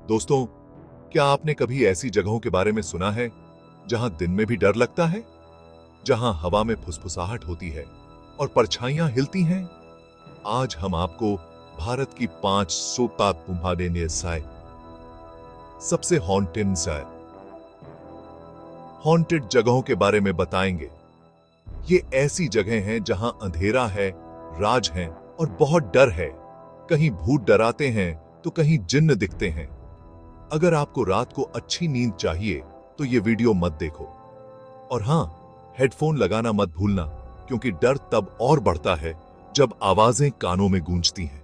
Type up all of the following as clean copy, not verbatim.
दोस्तों, क्या आपने कभी ऐसी जगहों के बारे में सुना है जहां दिन में भी डर लगता है, जहां हवा में फुसफुसाहट होती है और परछाइयां हिलती हैं? आज हम आपको भारत की 5 सबसे हॉन्टेड जगहों के बारे में बताएंगे। ये ऐसी जगह हैं जहां अंधेरा है, राज है और बहुत डर है। कहीं भूत डराते हैं तो कहीं जिन्न दिखते हैं। अगर आपको रात को अच्छी नींद चाहिए तो ये वीडियो मत देखो। और हां, हेडफोन लगाना मत भूलना, क्योंकि डर तब और बढ़ता है जब आवाजें कानों में गूंजती हैं।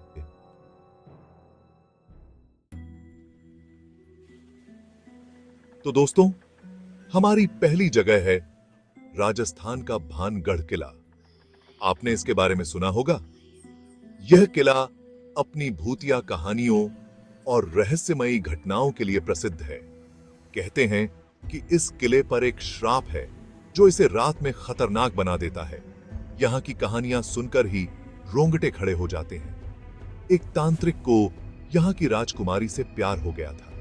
तो दोस्तों, हमारी पहली जगह है राजस्थान का भानगढ़ किला। आपने इसके बारे में सुना होगा। यह किला अपनी भूतिया कहानियों और रहस्यमयी घटनाओं के लिए प्रसिद्ध है। कहते हैं कि इस किले पर एक श्राप है जो इसे रात में खतरनाक बना देता है। यहाँ की कहानियां सुनकर ही रोंगटे खड़े हो जाते हैं। एक तांत्रिक को यहाँ की राजकुमारी से प्यार हो गया था।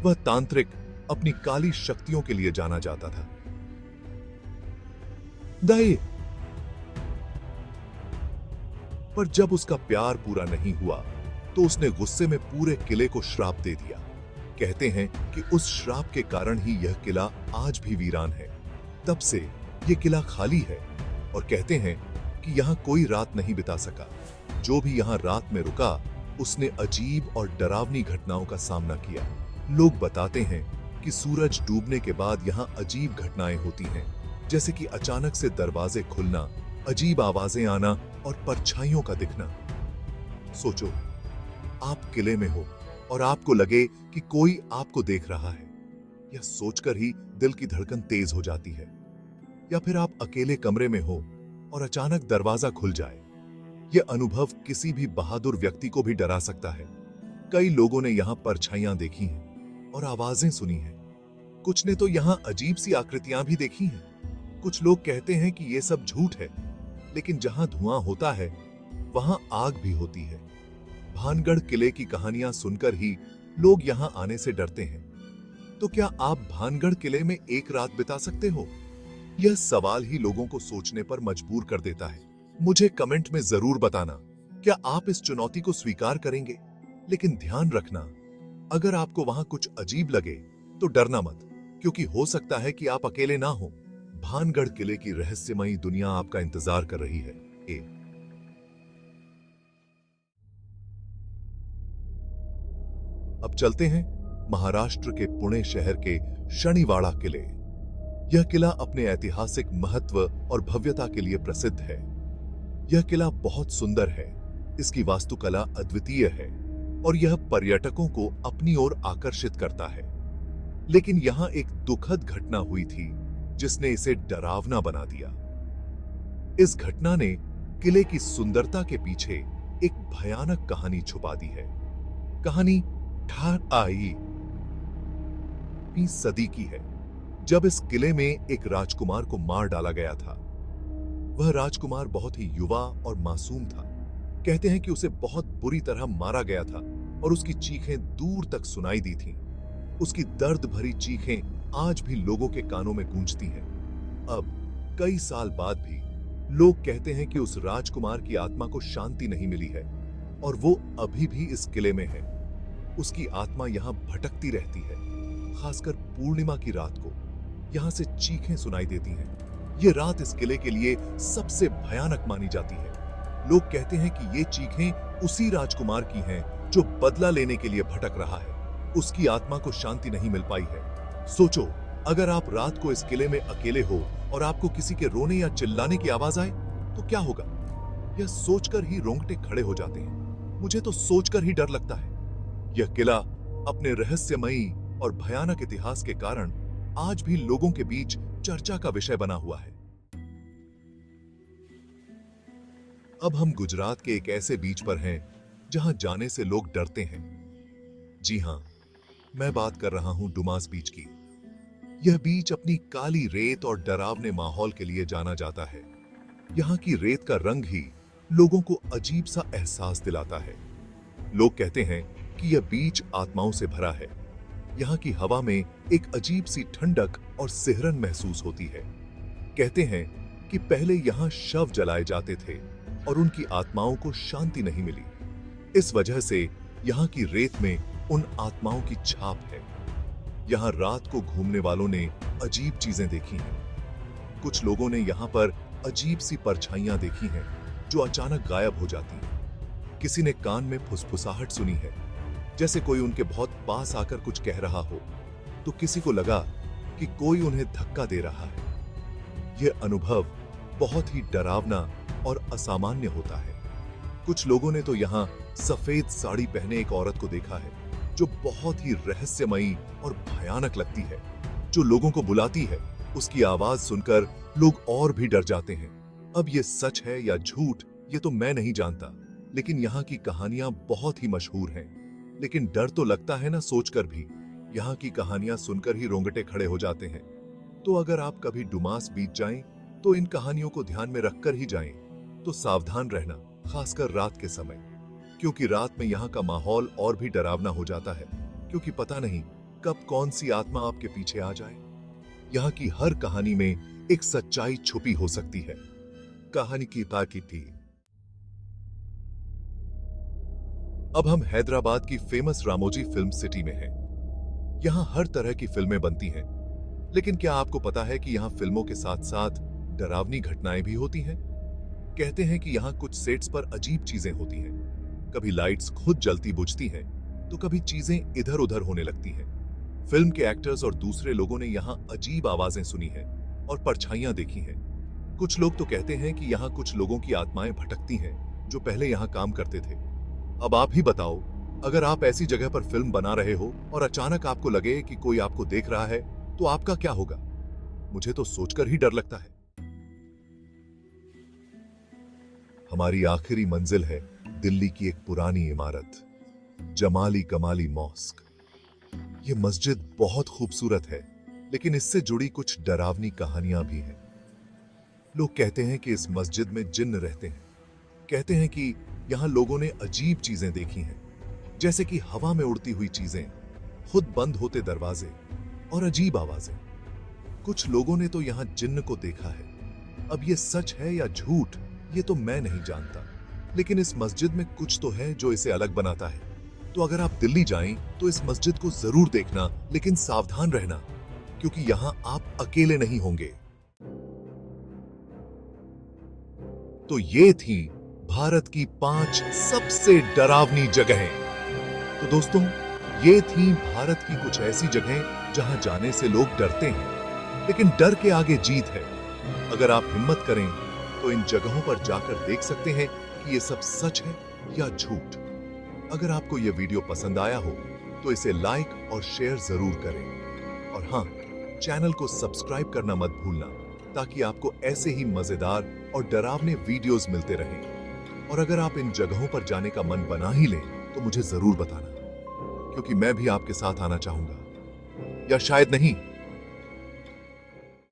वह तांत्रिक अपनी काली शक्तियों के लिए जाना जाता था। दाई, पर जब उसका प्यार पूरा नहीं हुआ तो उसने गुस्से में पूरे किले को श्राप दे दिया। कहते हैं कि उस श्राप के कारण ही यह किला आज भी वीरान है। तब से यह किला खाली है और कहते हैं कि यहां कोई रात नहीं बिता सका। जो भी यहां रात में रुका उसने अजीब और डरावनी घटनाओं का सामना किया। लोग बताते हैं कि सूरज डूबने के बाद यहां अजीब घटनाएं होती हैं, जैसे कि अचानक से दरवाजे खुलना, अजीब आवाजें आना और परछाइयों का दिखना। सोचो, आप किले में हो और आपको लगे कि कोई आपको देख रहा है। यह सोचकर ही दिल की धड़कन तेज हो जाती है। या फिर आप अकेले कमरे में हो और अचानक दरवाजा खुल जाए। यह अनुभव किसी भी बहादुर व्यक्ति को भी डरा सकता है। कई लोगों ने यहां परछाइयां देखी हैं और आवाजें सुनी हैं। कुछ ने तो यहां अजीब सी आकृतियां भी देखी हैं। कुछ लोग कहते हैं कि यह सब झूठ है, लेकिन जहां धुआं होता है वहां आग भी होती है। भानगढ़ किले की कहानियां सुनकर ही लोग यहां आने से डरते हैं। तो क्या आप भानगढ़ किले में एक रात बिता सकते हो? यह सवाल ही लोगों को सोचने पर मजबूर कर देता है। मुझे कमेंट में जरूर बताना, क्या आप इस चुनौती को स्वीकार करेंगे? लेकिन ध्यान रखना, अगर आपको वहां कुछ अजीब लगे तो डरना मत, क्योंकि हो सकता है कि आप अकेले ना हो। भानगढ़ किले की रहस्यमयी दुनिया आपका इंतजार कर रही है। अब चलते हैं महाराष्ट्र के पुणे शहर के शनिवाड़ा किले। यह किला अपने ऐतिहासिक महत्व और भव्यता के लिए प्रसिद्ध है। यह किला बहुत सुंदर है, इसकी वास्तुकला अद्वितीय है और यह पर्यटकों को अपनी ओर आकर्षित करता है। लेकिन यहां एक दुखद घटना हुई थी जिसने इसे डरावना बना दिया। इस घटना ने किले की सुंदरता के पीछे एक भयानक कहानी छुपा दी है। कहानी ठार आई सदी की है, जब इस किले में एक राजकुमार को मार डाला गया था। वह राजकुमार बहुत ही युवा और मासूम था। कहते हैं कि उसे बहुत बुरी तरह मारा गया था और उसकी चीखें दूर तक सुनाई दी थीं। उसकी दर्द भरी चीखें आज भी लोगों के कानों में गूंजती हैं। अब कई साल बाद भी लोग कहते हैं कि उस राजकुमार की आत्मा को शांति नहीं मिली है और वो अभी भी इस किले में है। उसकी आत्मा यहां भटकती रहती है। खासकर पूर्णिमा की रात को यहां से चीखें सुनाई देती हैं। ये रात इस किले के लिए सबसे भयानक मानी जाती है। लोग कहते हैं कि ये चीखें उसी राजकुमार की हैं जो बदला लेने के लिए भटक रहा है। उसकी आत्मा को शांति नहीं मिल पाई है। सोचो, अगर आप रात को इस किले में अकेले हो और आपको किसी के रोने या चिल्लाने की आवाज आए तो क्या होगा? यह सोचकर ही रोंगटे खड़े हो जाते हैं। मुझे तो सोचकर ही डर लगता है। यह किला अपने रहस्यमयी और भयानक इतिहास के कारण आज भी लोगों के बीच चर्चा का विषय बना हुआ है। अब हम गुजरात के एक ऐसे बीच पर हैं जहां जाने से लोग डरते हैं। जी हां, मैं बात कर रहा हूं डुमास बीच की। यह बीच अपनी काली रेत और डरावने माहौल के लिए जाना जाता है। यहाँ की रेत का रंग ही लोगों को अजीब सा एहसास दिलाता है। लोग कहते हैं कि यह बीच आत्माओं से भरा है। यहाँ की हवा में एक अजीब सी ठंडक और सिहरन महसूस होती है। कहते हैं कि पहले यहाँ शव जलाए जाते थे और उनकी आत्माओं को शांति नहीं मिली। इस वजह से यहाँ की रेत में उन आत्माओं की छाप है। यहाँ रात को घूमने वालों ने अजीब चीजें देखी हैं। कुछ लोगों ने यहाँ पर अजीब सी परछाइयां देखी हैं जो अचानक गायब हो जाती हैं। किसी ने कान में फुसफुसाहट सुनी है, जैसे कोई उनके बहुत पास आकर कुछ कह रहा हो, तो किसी को लगा कि कोई उन्हें धक्का दे रहा है। यह अनुभव बहुत ही डरावना और असामान्य होता है। कुछ लोगों ने तो यहाँ सफेद साड़ी पहने एक औरत को देखा है जो बहुत ही रहस्यमयी और भयानक लगती है। जो लोगों को बुलाती है, उसकी आवाज सुनकर लोग और भी डर जाते हैं। अब ये सच है या झूठ, ये तो मैं नहीं जानता, लेकिन यहाँ की कहानियां बहुत ही मशहूर हैं। लेकिन डर तो लगता है ना सोचकर भी। यहाँ की कहानियां सुनकर ही रोंगटे खड़े हो जाते हैं। तो अगर आप कभी डुमास बीच जाएं, तो इन कहानियों को ध्यान में रखकर ही जाएं। तो सावधान रहना, खासकर रात के समय, क्योंकि रात में यहाँ का माहौल और भी डरावना हो जाता है, क्योंकि पता नहीं कब कौन सी आत्मा आपके पीछे आ जाए। यहाँ की हर कहानी में एक सच्चाई छुपी हो सकती है। कहानी की ताकीद। अब हम हैदराबाद की फेमस रामोजी फिल्म सिटी में हैं। यहाँ हर तरह की फिल्में बनती हैं, लेकिन क्या आपको पता है कि यहाँ फिल्मों के साथ साथ डरावनी घटनाएं भी होती हैं? कहते हैं कि यहाँ कुछ सेट्स पर अजीब चीजें होती हैं। कभी लाइट्स खुद जलती बुझती हैं, तो कभी चीजें इधर उधर होने लगती हैं। फिल्म के एक्टर्स और दूसरे लोगों ने यहाँ अजीब आवाजें सुनी हैं और परछाइयां देखी हैं। कुछ लोग तो कहते हैं कि यहाँ कुछ लोगों की आत्माएं भटकती हैं जो पहले यहाँ काम करते थे। अब आप ही बताओ, अगर आप ऐसी जगह पर फिल्म बना रहे हो और अचानक आपको लगे कि कोई आपको देख रहा है, तो आपका क्या होगा? मुझे तो सोचकर ही डर लगता है। हमारी आखिरी मंजिल है दिल्ली की एक पुरानी इमारत, जमाली कमाली मॉस्क। ये मस्जिद बहुत खूबसूरत है, लेकिन इससे जुड़ी कुछ डरावनी कहानियां भी हैं। लोग कहते हैं कि इस मस्जिद में जिन्न रहते हैं। कहते हैं कि यहां लोगों ने अजीब चीजें देखी हैं, जैसे कि हवा में उड़ती हुई चीजें, खुद बंद होते दरवाजे और अजीब आवाजें। कुछ लोगों ने तो यहां जिन्न को देखा है। अब ये सच है या झूठ, ये तो मैं नहीं जानता, लेकिन इस मस्जिद में कुछ तो है जो इसे अलग बनाता है। तो अगर आप दिल्ली जाएं, तो इस मस्जिद को जरूर देखना, लेकिन सावधान रहना, क्योंकि यहां आप अकेले नहीं होंगे। तो ये थी भारत की 5 सबसे डरावनी जगहें। तो दोस्तों, ये थी भारत की कुछ ऐसी जगहें जहां जाने से लोग डरते हैं, लेकिन डर के आगे जीत है। अगर आप हिम्मत करें, तो इन जगहों पर जाकर देख सकते हैं कि ये सब सच है या झूठ। अगर आपको यह वीडियो पसंद आया हो, तो इसे लाइक और शेयर जरूर करें। और हाँ, चैनल को सब्सक्राइब करना मत भूलना, ताकि आपको ऐसे ही मजेदार और डरावने वीडियोस मिलते रहें। और अगर आप इन जगहों पर जाने का मन बना ही लें, तो मुझे जरूर बताना, क्योंकि मैं भी आपके साथ आना चाहूंगा। या शायद नहीं,